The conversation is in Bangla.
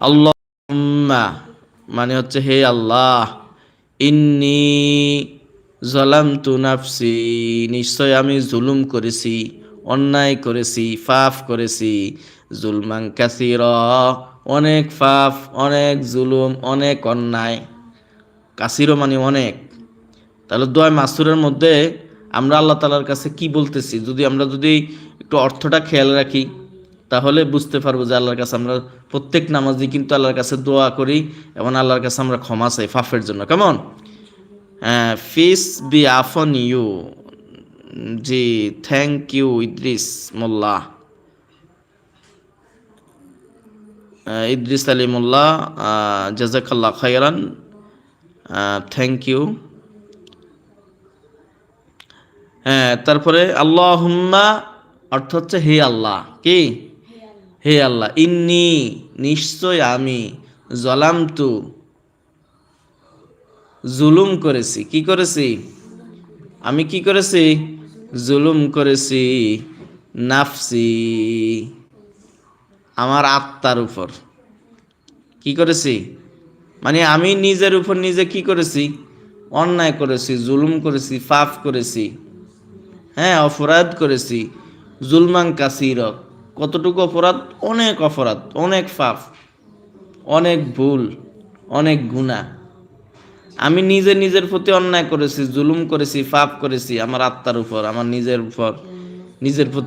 আল্লাহুম্মা মানে হচ্ছে হে আল্লাহ, ইন্নী যালামতু নাফসি নিশ্চয় আমি জুলুম করেছি, অন্যায় করেছি, পাপ করেছি, জুলমান কাসীরা অনেক পাপ, অনেক জুলুম, অনেক অন্যায়। কাসীরা মানে অনেক। তাহলে দোয়া মাসুরের মধ্যে আমরা আল্লাহ তাআলার কাছে কি বলতেছি, যদি একটু অর্থটা খেয়াল রাখি তাহলে বুঝতে পারবো যে আল্লাহর কাছে আমরা প্রত্যেক নামাজি কিন্তু আল্লাহর কাছে দোয়া করি এবং আল্লাহর কাছে আমরা ক্ষমা চাই পাপের জন্য। কেমন? ফিস বি আফন ইউ, জি থ্যাংক ইউ ইদ্রিস মোল্লা, ইদ্রিস আলী মোল্লা, জাজাকাল্লাহ খায়রান, থ্যাংক ইউ। হ্যাঁ, তারপরে আল্লাহুম্মা অর্থ হচ্ছে হে আল্লাহ, কি? হে আল্লাহ, ইন্নি নিশ্চয় আমি, জলামতু জুলুম করেছি। কি করেছি? আমি কি করেছি? জুলুম করেছি, নাফসি আমার আত্মার উপর। কি করেছি? মানে আমি নিজের উপর নিজে কি করেছি? অন্যায় করেছি, জুলুম করেছি, পাপ করেছি, হ্যাঁ অপরাধ করেছি। জুলমান কাসির, কতটুকু অপরাধ? অনেক অপরাধ, অনেক পাপ, অনেক ভুল, অনেক গুনাহ। আমি নিজে নিজের প্রতি অন্যায় করেছি, জুলুম করেছি, পাপ করেছি আমার আত্মার উপর, আমার নিজের উপর, নিজের প্রতি